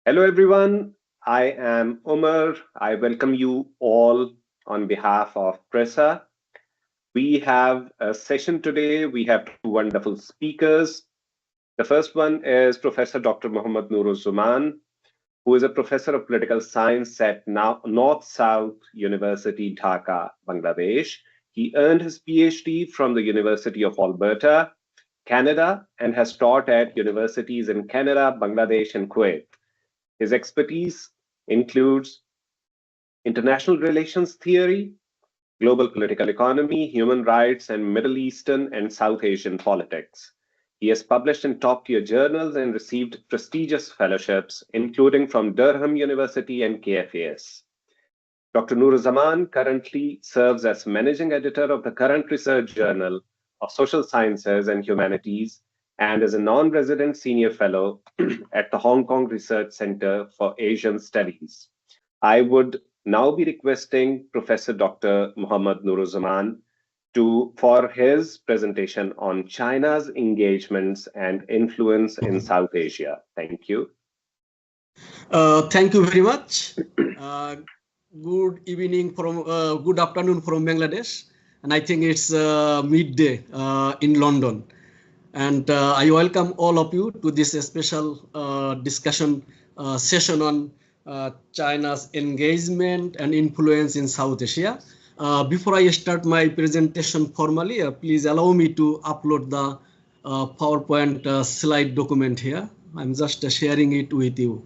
Hello, everyone. I am Umar. I welcome you all on behalf of PRISA. We have a session today. We have two wonderful speakers. The first one is Professor Dr. Mohammed Nuruzzaman, who is a professor of political science at North South University, Dhaka, Bangladesh. He earned his Ph.D. from the University of Alberta, Canada, and has taught at universities in Canada, Bangladesh, and Kuwait. His expertise includes international relations theory, global political economy, human rights, and Middle Eastern and South Asian politics. He has published in top-tier journals and received prestigious fellowships, including from Durham University and KFAS. Dr. Nuruzzaman currently serves as managing editor of the Current Research Journal of Social Sciences and Humanities and is a non-resident senior fellow at the Hong Kong Research Center for Asian Studies. I would now be requesting Professor Dr. Mohammed Nuruzzaman for his presentation on China's engagements and influence in South Asia. Thank you. Thank you very much. Good evening from good afternoon from Bangladesh, and I think it's midday in London. And I welcome all of you to this special discussion session on China's engagement and influence in South Asia. Before I start my presentation formally, please allow me to upload the PowerPoint slide document here. I'm just sharing it with you.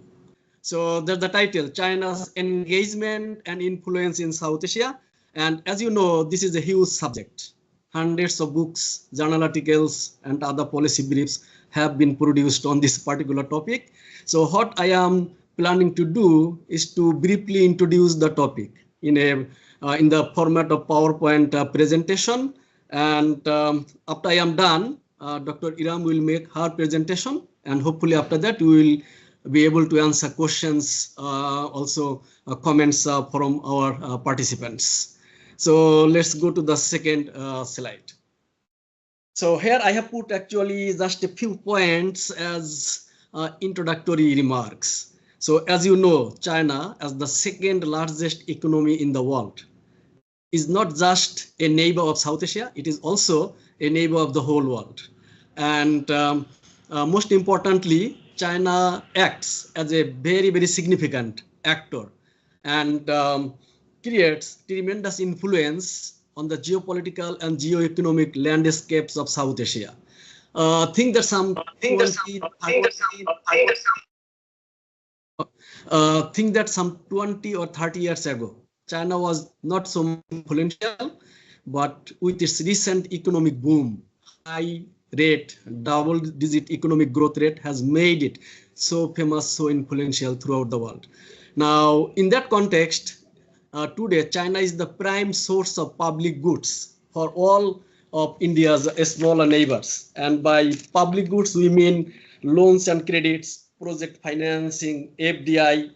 So there's the title, China's engagement and influence in South Asia. And as you know, this is a huge subject. Hundreds of books, journal articles, and other policy briefs have been produced on this particular topic. So what I am planning to do is to briefly introduce the topic in the format of PowerPoint presentation. And after I am done, Dr. Iram will make her presentation. And hopefully after that, we will be able to answer questions, also comments from our participants. So let's go to the second slide. So here I have put actually just a few points as introductory remarks. So as you know, China, as the second largest economy in the world, is not just a neighbor of South Asia, it is also a neighbor of the whole world. And most importantly, China acts as a very, very significant actor and creates tremendous influence on the geopolitical and geo-economic landscapes of South Asia. Think that some 20 or 30 years ago, China was not so influential, but with its recent economic boom, high rate, double-digit economic growth rate has made it so famous, so influential throughout the world. Now, in that context, today, China is the prime source of public goods for all of India's smaller neighbors. And by public goods, we mean loans and credits, project financing, FDI,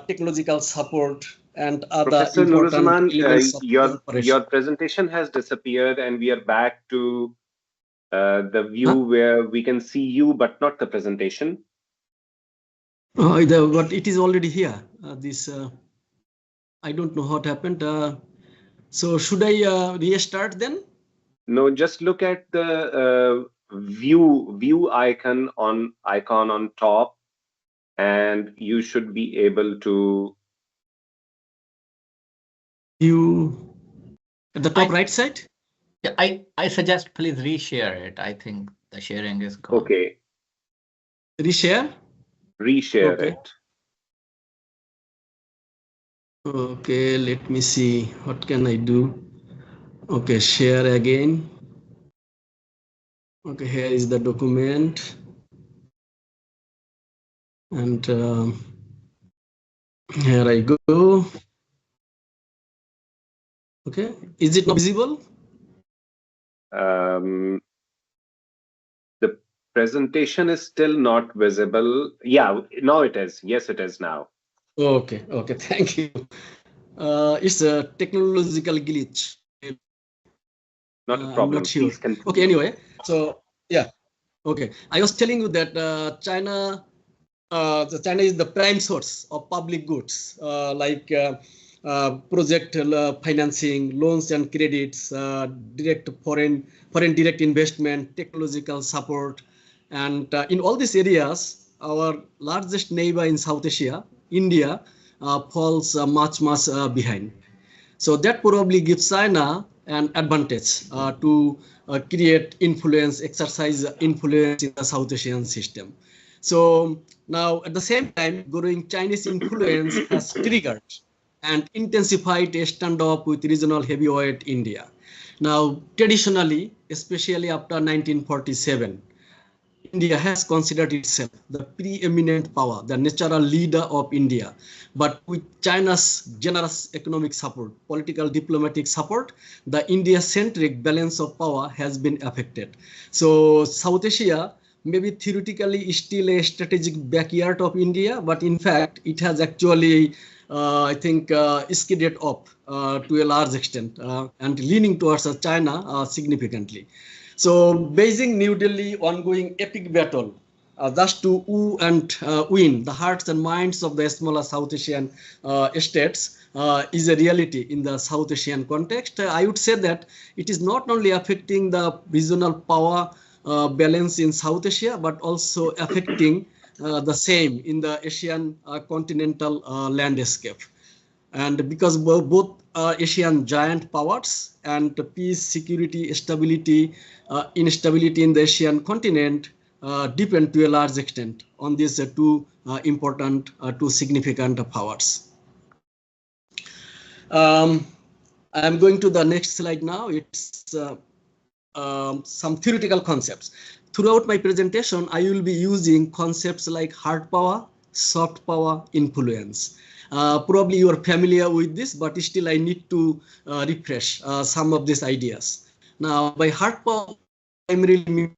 technological support, and other Professor important elements Nuruzzaman, your presentation has disappeared and we are back to the view where we can see you, but not the presentation. But it is already here. I don't know what happened. So should I restart then? No, just look at the view icon on top, and you should be able to view at the top right side. Yeah, I suggest please reshare it. I think the sharing is gone. Okay. Reshare? Reshare it. Okay, let me see. What can I do? Okay, share again. Okay, here is the document. And here I go. Okay, is it not visible? The presentation is still not visible. Yeah, now it is. Yes, it is now. Okay, thank you. It's a technological glitch. Not a problem. I'm not sure. Okay, anyway, so yeah. Okay, I was telling you that China the China is the prime source of public goods like project financing, loans and credits, direct foreign direct investment, technological support, and in all these areas, our largest neighbor in South Asia, India, falls much behind. So that probably gives China an advantage to create influence, exercise influence in the South Asian system. So now at the same time, growing Chinese influence has triggered and intensified a standoff with regional heavyweight India. Now, traditionally, especially after 1947, India has considered itself the preeminent power, the natural leader of India. But with China's generous economic support, political diplomatic support, the India-centric balance of power has been affected. So South Asia maybe theoretically is still a strategic backyard of India, but in fact, it has actually, I think, skidded up to a large extent and leaning towards China significantly. So Beijing, New Delhi ongoing epic battle just to woo and win the hearts and minds of the smaller South Asian states is a reality in the South Asian context. I would say that it is not only affecting the regional power balance in South Asia, but also affecting the same in the Asian continental landscape. And because both are Asian giant powers, and peace, security, stability, instability in the Asian continent depend to a large extent on these two important, two significant powers. I'm going to the next slide now. It's some theoretical concepts. Throughout my presentation, I will be using concepts like hard power, soft power, influence. Probably you are familiar with this, but still I need to refresh some of these ideas. Now, by hard power, primarily mean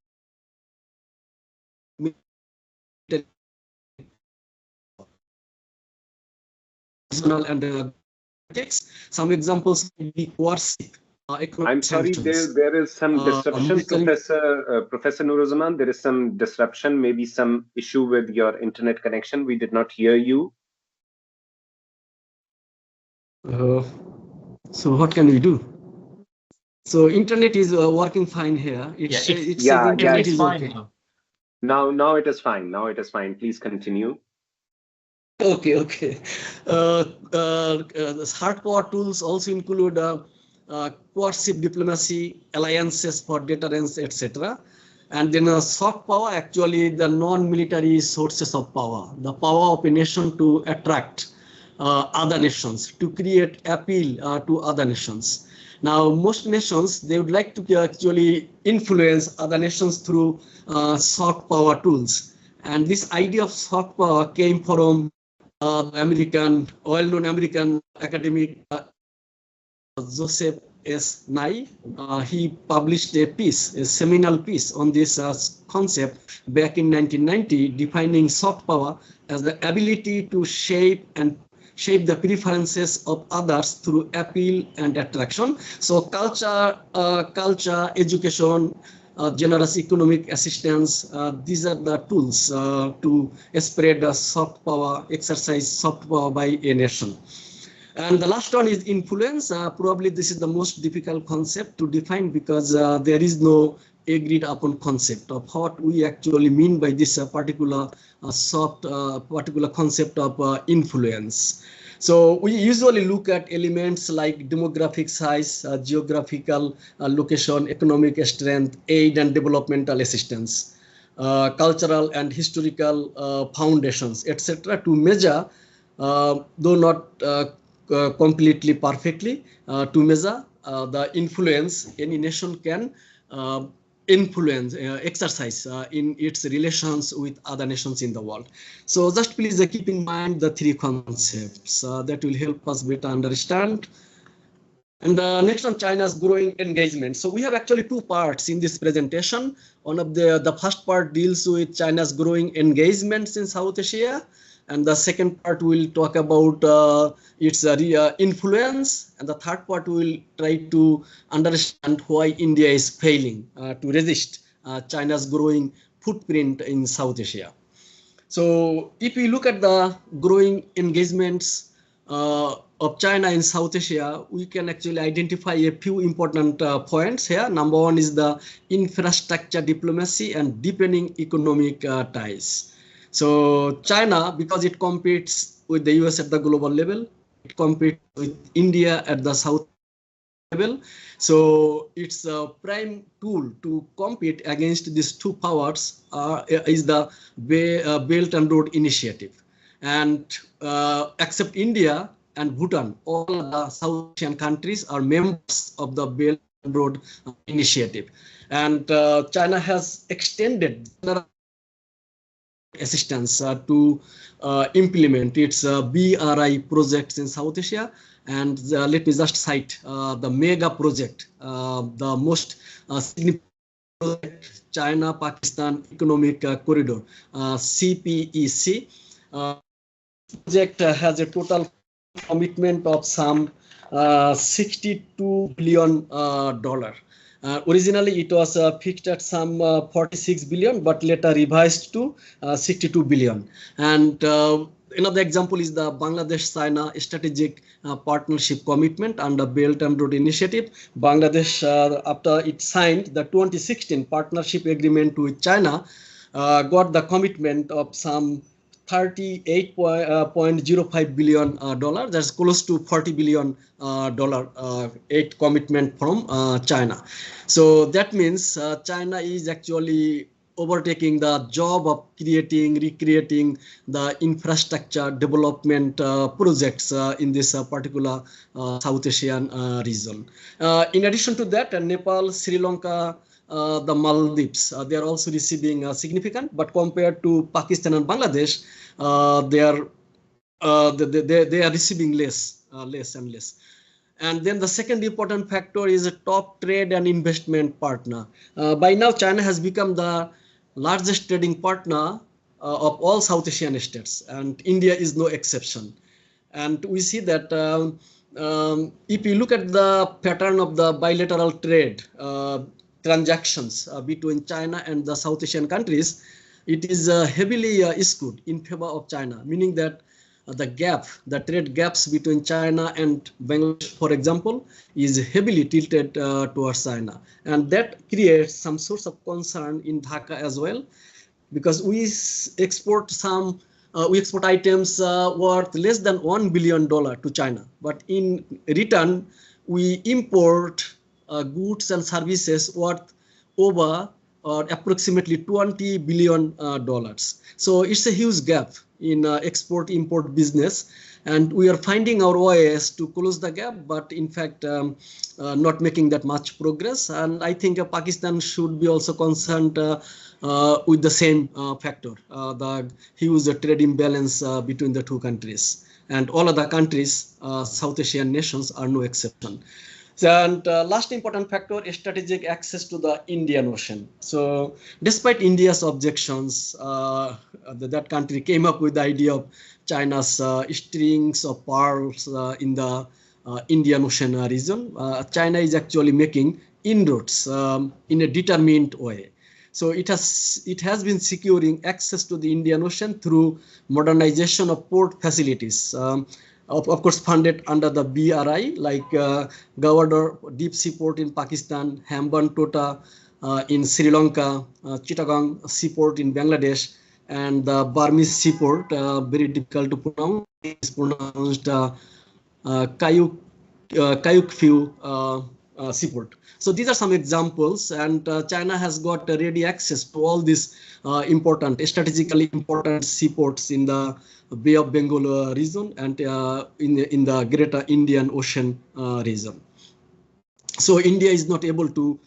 and some examples may be coercive. I'm sorry, there is some disruption, Professor Nuruzzaman. There is some disruption, maybe some issue with your internet connection. We did not hear you. So what can we do? So internet is working fine here. It's fine okay. Now it is fine. Now it is fine. Please continue. Okay. The hard power tools also include coercive diplomacy, alliances for deterrence, etc. And then soft power, actually the non-military sources of power, the power of a nation to attract other nations, to create appeal to other nations. Now, most nations, they would like to actually influence other nations through soft power tools. And this idea of soft power came from well-known American academic Joseph S. Nye. He published a seminal piece on this concept back in 1990, defining soft power as the ability to shape the preferences of others through appeal and attraction. So culture, education, generous economic assistance, these are the tools to spread soft power, exercise soft power by a nation. And the last one is influence. Probably this is the most difficult concept to define because there is no agreed upon concept of what we actually mean by this particular particular concept of influence. So we usually look at elements like demographic size, geographical location, economic strength, aid and developmental assistance, cultural and historical foundations, etc. to measure, though not completely perfectly, to measure the influence any nation can exercise in its relations with other nations in the world. So just please keep in mind the three concepts that will help us better understand. And next on China's growing engagement. So we have actually two parts in this presentation. One of the first part deals with China's growing engagements in South Asia. And the second part will talk about its influence. And the third part will try to understand why India is failing to resist China's growing footprint in South Asia. So if we look at the growing engagements of China in South Asia, we can actually identify a few important points here. Number one is the infrastructure diplomacy and deepening economic ties. So China, because it competes with the US at the global level, it competes with India at the South level. So it's a prime tool to compete against these two powers is the Belt and Road Initiative. And except India and Bhutan, all the South Asian countries are members of the Belt and Road Initiative. And China has extended assistance to implement its BRI projects in South Asia. And let me just cite the mega project, the most significant project, China-Pakistan Economic Corridor, CPEC. Project has a total commitment of some $62 billion. Originally, it was fixed at some 46 billion, but later revised to 62 billion. And another example is the Bangladesh-China Strategic Partnership Commitment under Belt and Road Initiative. Bangladesh, after it signed the 2016 partnership agreement with China, got the commitment of some $38.05 billion. That's close to $40 billion aid commitment from China. So that means China is actually overtaking the job of recreating the infrastructure development projects in this particular South Asian region. In addition to that, Nepal, Sri Lanka, the Maldives, they are also receiving significant, but compared to Pakistan and Bangladesh, they are receiving less and less. And then the second important factor is a top trade and investment partner. By now, China has become the largest trading partner of all South Asian states, and India is no exception. And we see that if you look at the pattern of the bilateral trade transactions between China and the South Asian countries, it is heavily skewed in favor of China, meaning that the trade gaps between China and Bangladesh, for example, is heavily tilted towards China. And that creates some source of concern in Dhaka as well, because we export items worth less than $1 billion to China. But in return, we import goods and services worth over or approximately $20 billion. So it's a huge gap in export-import business, and we are finding our ways to close the gap, but in fact not making that much progress. And I think Pakistan should be also concerned with the same factor, the huge trade imbalance between the two countries. And all other countries, South Asian nations, are no exception. And last important factor is strategic access to the Indian Ocean. So despite India's objections, that country came up with the idea of China's strings of pearls in the Indian Ocean region. China is actually making inroads in a determined way. So it has been securing access to the Indian Ocean through modernization of port facilities. Of course, funded under the BRI, like Gawadar Deep Sea Port in Pakistan, Hambantota in Sri Lanka, Chittagong Seaport in Bangladesh, and the Burmese seaport, very difficult to pronounce, is pronounced Kayukphyu seaport. So these are some examples, and China has got ready access to all these strategically important seaports in the Bay of Bengal region and in the Greater Indian Ocean region. So India is not able to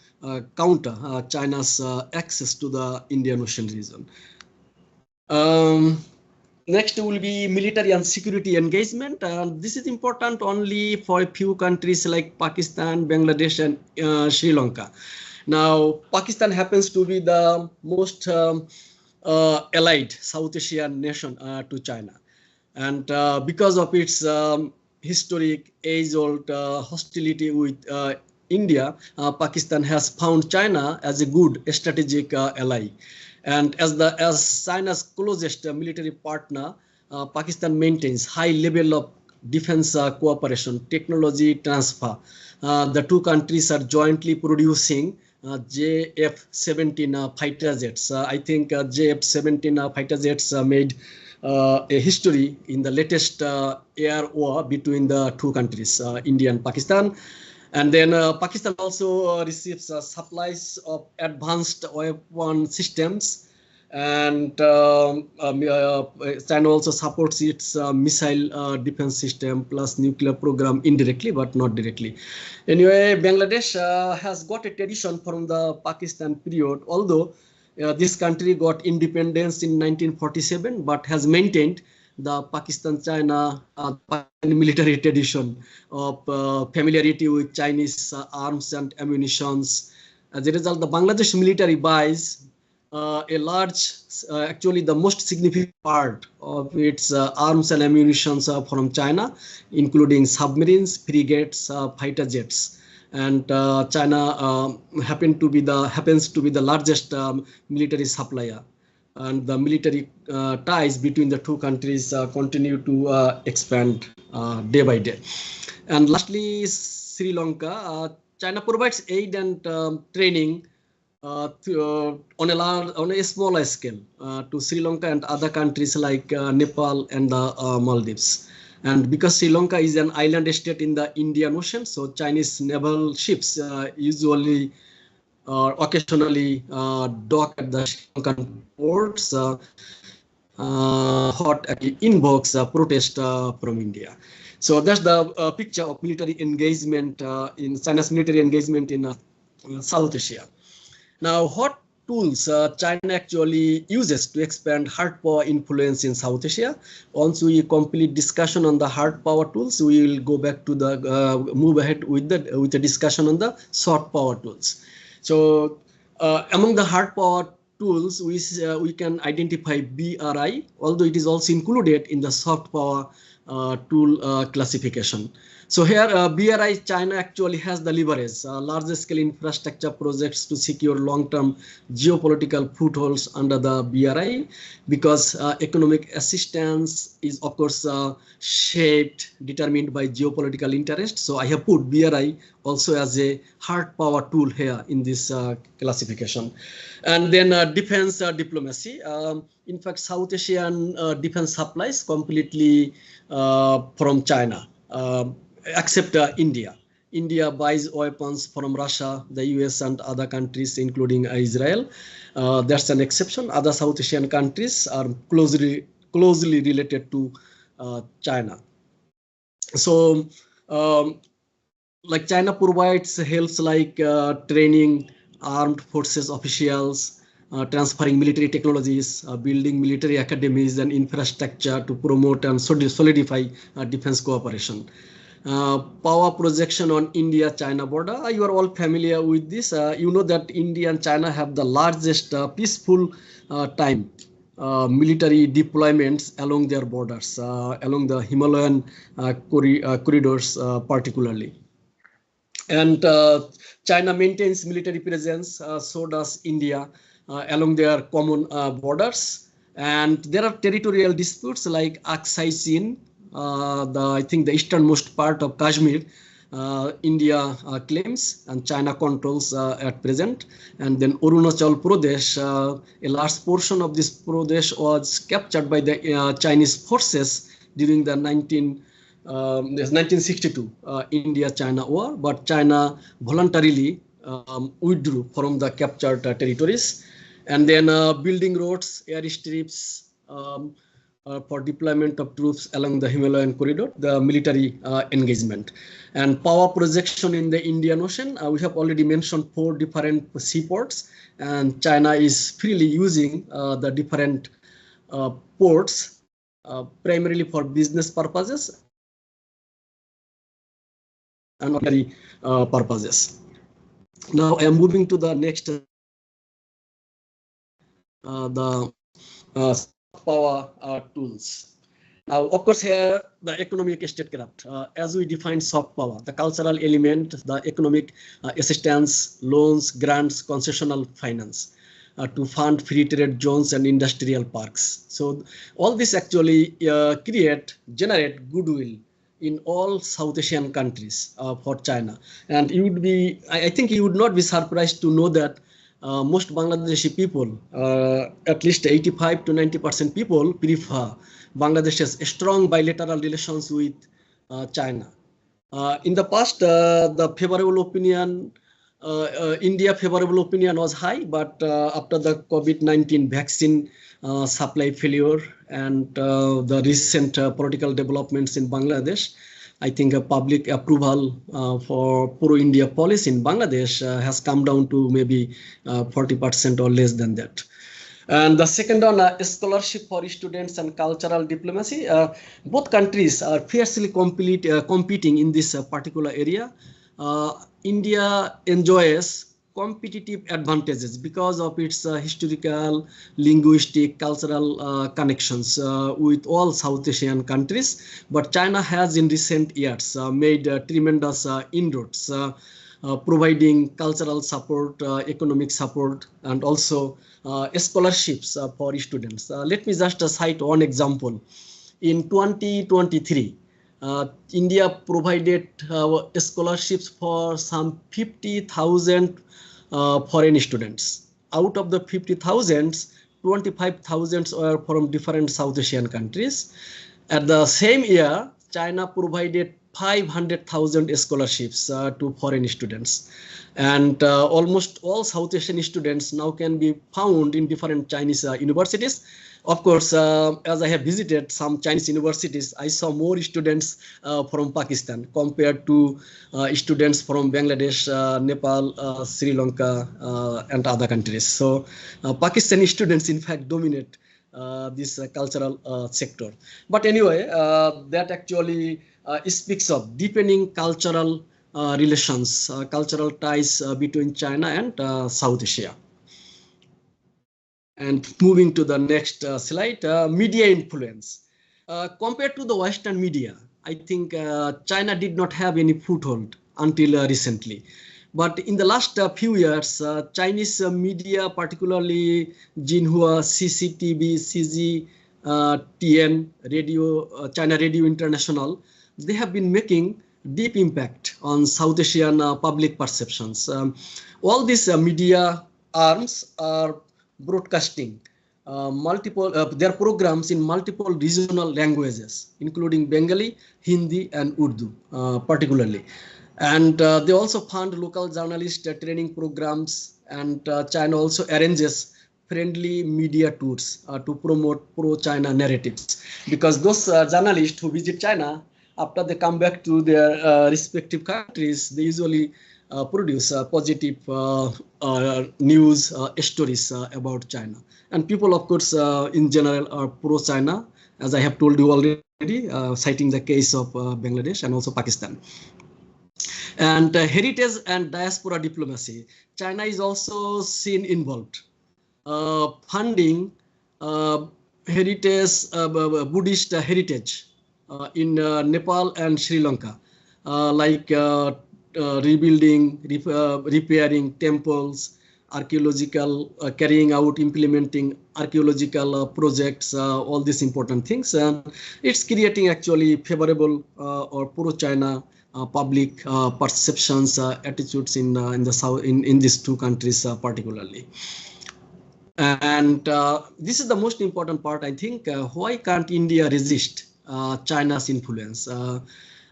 counter China's access to the Indian Ocean region. Next will be military and security engagement. This is important only for a few countries like Pakistan, Bangladesh, and Sri Lanka. Now, Pakistan happens to be the most allied South Asian nation to China. And because of its historic, age-old hostility with India, Pakistan has found China as a good strategic ally. And as China's closest military partner, Pakistan maintains high level of defense cooperation, technology transfer. The two countries are jointly producing JF-17 fighter jets. I think JF-17 fighter jets made a history in the latest air war between the two countries, India and Pakistan. And then Pakistan also receives supplies of advanced weapon systems, and China also supports its missile defense system plus nuclear program indirectly but not directly. Anyway, Bangladesh has got a tradition from the Pakistan period, although this country got independence in 1947 but has maintained the Pakistan-China military tradition of familiarity with Chinese arms and ammunitions. As a result, the Bangladesh military buys a large, actually the most significant part of its arms and ammunitions from China, including submarines, frigates, fighter jets. And China happens to be the largest military supplier. And the military ties between the two countries continue to expand day by day. And lastly, Sri Lanka. China provides aid and training on a smaller scale to Sri Lanka and other countries like Nepal and the Maldives. And because Sri Lanka is an island state in the Indian Ocean, so Chinese naval ships usually or occasionally dock at the Sri Lankan ports, invokes protest from India. So that's the picture of military engagement in China's military engagement in South Asia. Now, what tools China actually uses to expand hard power influence in South Asia? Once we complete discussion on the hard power tools, we will go back to the move ahead with the discussion on the soft power tools. So among the hard power tools, we can identify BRI, although it is also included in the soft power tool classification. So here BRI China actually has the leverage, larger scale infrastructure projects to secure long-term geopolitical footholds under the BRI, because economic assistance is of course determined by geopolitical interest. So I have put BRI also as a hard power tool here in this classification. And then defense diplomacy. In fact, South Asian defense supplies completely from China. Except India. India buys weapons from Russia, the US, and other countries, including Israel. That's an exception. Other South Asian countries are closely related to China. So, like China provides helps like training armed forces officials, transferring military technologies, building military academies and infrastructure to promote and solidify defense cooperation. Power projection on India-China border. You are all familiar with this. You know that India and China have the largest peaceful time military deployments along their borders, along the Himalayan corridors particularly. And China maintains military presence, so does India, along their common borders. And there are territorial disputes like Aksai Chin, I think the easternmost part of Kashmir, India claims and China controls at present. And then Arunachal Pradesh, a large portion of this Pradesh was captured by the Chinese forces during the 1962 India-China war, but China voluntarily withdrew from the captured territories. And then building roads, airstrips, for deployment of troops along the Himalayan corridor, the military engagement. And power projection in the Indian Ocean, we have already mentioned 4 different seaports, and China is freely using the different ports primarily for business purposes and military purposes. Now I am moving to the next, the power tools. Now, of course, here the economic statecraft, as we define soft power, the cultural element, the economic assistance, loans, grants, concessional finance. to fund free trade zones and industrial parks. So all this actually generate goodwill in all South Asian countries for China. And you would be, I think you would not be surprised to know that most Bangladeshi people, at least 85 to 90% people prefer Bangladesh's strong bilateral relations with China. In the past, the favorable opinion, India favorable opinion was high, but after the COVID-19 vaccine supply failure and the recent political developments in Bangladesh, I think a public approval for pro-India policy in Bangladesh has come down to maybe 40% or less than that. And the second on scholarship for students and cultural diplomacy, both countries are fiercely competing in this particular area. India enjoys competitive advantages because of its historical, linguistic, cultural connections with all South Asian countries. But China has in recent years made tremendous inroads, providing cultural support, economic support, and also scholarships for students. Let me just cite one example. In 2023, India provided scholarships for some 50,000 foreign students. Out of the 50,000, 25,000 were from different South Asian countries. At the same year, China provided 500,000 scholarships to foreign students. And almost all South Asian students now can be found in different Chinese universities. Of course, as I have visited some Chinese universities, I saw more students from Pakistan compared to students from Bangladesh, Nepal, Sri Lanka, and other countries. So Pakistani students, in fact, dominate this cultural sector. But anyway, that actually speaks of deepening cultural relations, cultural ties between China and South Asia. And moving to the next slide, media influence. Compared to the Western media, I think China did not have any foothold until recently. But in the last few years, Chinese media, particularly Xinhua, CCTV, CGTN, Radio, China Radio International, they have been making deep impact on South Asian public perceptions. All these media arms are broadcasting their programs in multiple regional languages, including Bengali, Hindi, and Urdu, particularly. And they also fund local journalist training programs, and China also arranges friendly media tours to promote pro-China narratives. Because those journalists who visit China, after they come back to their respective countries, they usually produce positive news stories about China. And people, of course, in general are pro-China, as I have told you already, citing the case of Bangladesh and also Pakistan. And heritage and diaspora diplomacy. China is also seen involved, funding heritage, Buddhist heritage in Nepal and Sri Lanka, like rebuilding, repairing temples, archaeological, carrying out, implementing archaeological projects, all these important things. And it's creating actually favorable or pro-China public perceptions, attitudes in the south, in these two countries particularly. And this is the most important part, I think. Why can't India resist China's influence?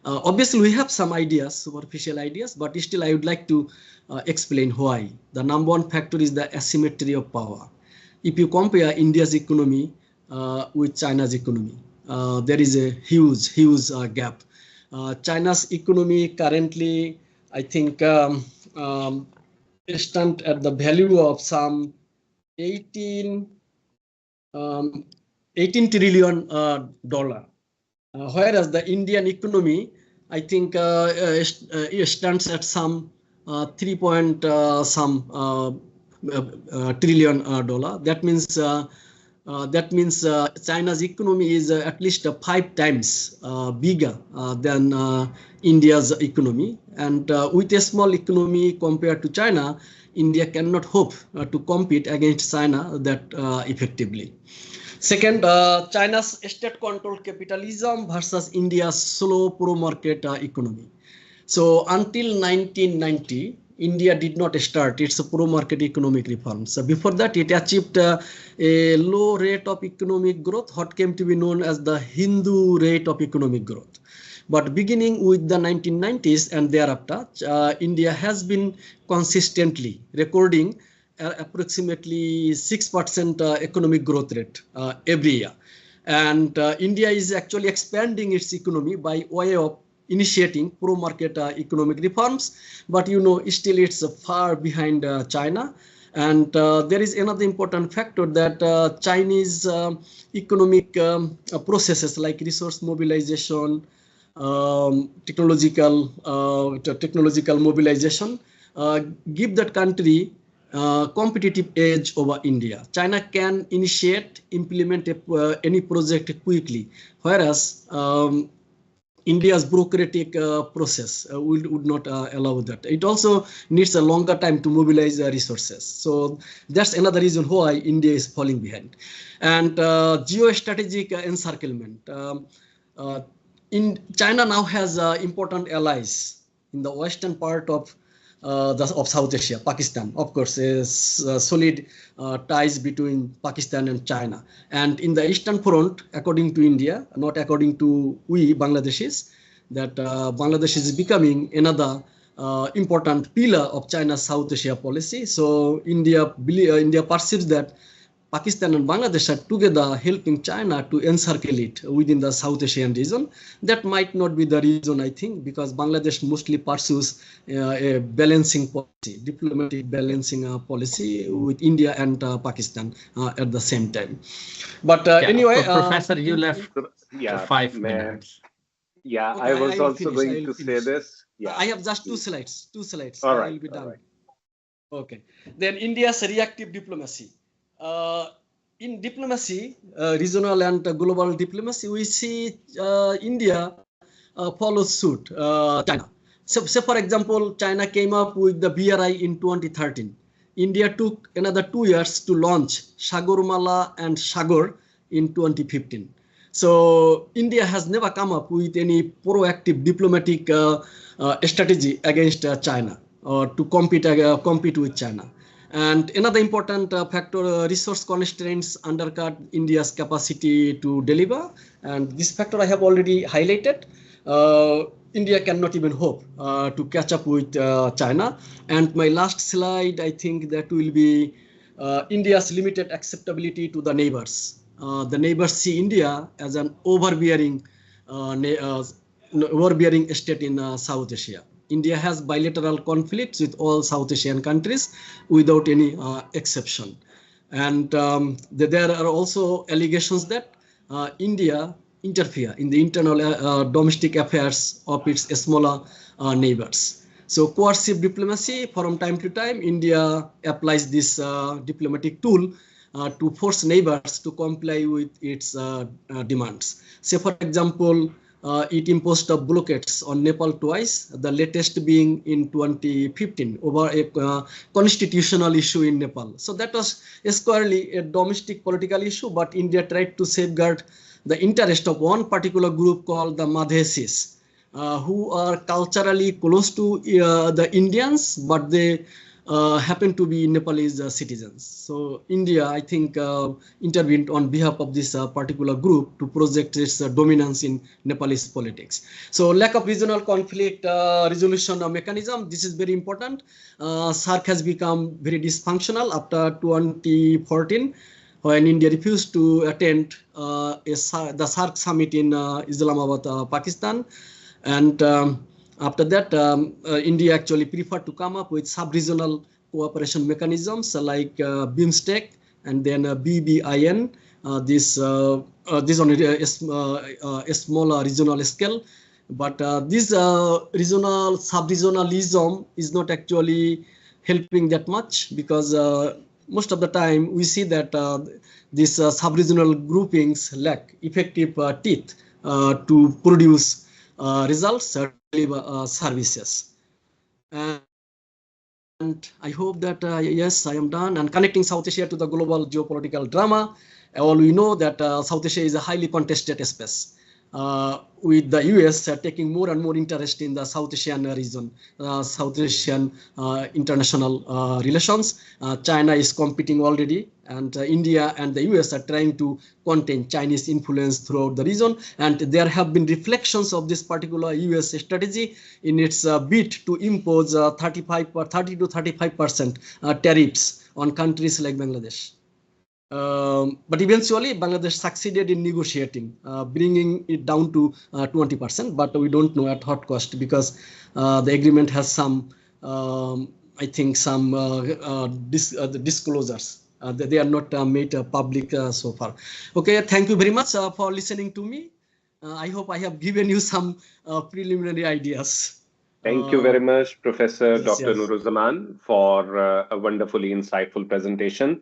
Obviously, we have some ideas, superficial ideas, but still I would like to explain why. The number one factor is the asymmetry of power. If you compare India's economy with China's economy, there is a huge gap. China's economy currently, I think, stands at the value of some 18 trillion dollar. Whereas the Indian economy, I think, stands at some 3 trillion dollar. That means China's economy is at least 5 times bigger than India's economy. And with a small economy compared to China, India cannot hope to compete against China that effectively. Second, China's state-controlled capitalism versus India's slow pro-market economy. So until 1990, India did not start its pro-market economic reforms. So before that, it achieved a low rate of economic growth, what came to be known as the Hindu rate of economic growth. But beginning with the 1990s and thereafter, India has been consistently recording approximately 6% economic growth rate every year. And India is actually expanding its economy by way of initiating pro-market economic reforms, but still it's far behind China. And there is another important factor that Chinese economic processes like resource mobilization, technological mobilization give that country competitive edge over India. China can initiate, implement any project quickly, whereas India's bureaucratic process would not allow that. It also needs a longer time to mobilize resources. So that's another reason why India is falling behind. And geostrategic encirclement. In China now has important allies in the western part of South Asia. Pakistan, of course, is solid ties between Pakistan and China. And in the Eastern Front, according to India, not according to we Bangladeshis, that Bangladesh is becoming another important pillar of China's South Asia policy. So India perceives that Pakistan and Bangladesh are together helping China to encircle it within the South Asian region. That might not be the reason, I think, because Bangladesh mostly pursues a balancing policy, diplomatic balancing policy with India and Pakistan at the same time. But anyway, Professor, you left yeah, 5 minutes. Yeah, okay, I was also finish. going to say this. Yeah. I have just two slides. All I right, will be all done. right. Okay. Then India's reactive diplomacy. In diplomacy, regional and global diplomacy, we see India follows suit China. So, say for example, China came up with the BRI in 2013. India took another 2 years to launch Sagarmala and Sagar in 2015. So India has never come up with any proactive diplomatic strategy against China or to compete with China. And another important factor, resource constraints undercut India's capacity to deliver. And this factor I have already highlighted. India cannot even hope to catch up with China. And my last slide, I think that will be India's limited acceptability to the neighbors. The neighbors see India as an overbearing state in South Asia. India has bilateral conflicts with all South Asian countries without any exception. And there are also allegations that India interfere in the internal domestic affairs of its smaller neighbors. So coercive diplomacy, from time to time, India applies this diplomatic tool to force neighbors to comply with its demands. Say, for example, it imposed blockades on Nepal twice, the latest being in 2015 over a constitutional issue in Nepal. So that was squarely a domestic political issue, but India tried to safeguard the interest of one particular group called the Madhesis, who are culturally close to the Indians, but they happen to be Nepalese citizens. So India, I think, intervened on behalf of this particular group to project its dominance in Nepalese politics. So lack of regional conflict resolution mechanism, this is very important. SAARC has become very dysfunctional after 2014, when India refused to attend the SAARC summit in Islamabad, Pakistan. And after that, India actually preferred to come up with sub-regional cooperation mechanisms like BIMSTEC and then BBIN, this on a smaller regional scale. But this regional, sub-regionalism is not actually helping that much, because most of the time we see that these sub-regional groupings lack effective teeth to produce results, deliver services. And And I hope that, yes, I am done. And connecting South Asia to the global geopolitical drama. All we know that South Asia is a highly contested space, with the US taking more and more interest in the South Asian region, South Asian international relations. China is competing already, and India and the US are trying to contain Chinese influence throughout the region. And there have been reflections of this particular US strategy in its bid to impose 30 to 35% tariffs on countries like Bangladesh. But eventually, Bangladesh succeeded in negotiating, bringing it down to 20%. But we don't know at what cost, because the agreement has some, I think, some disclosures. They are not made public so far. Okay, thank you very much for listening to me. I hope I have given you some preliminary ideas. Thank you very much, Professor Yes, Dr. yes. Nuruzzaman, for a wonderfully insightful presentation.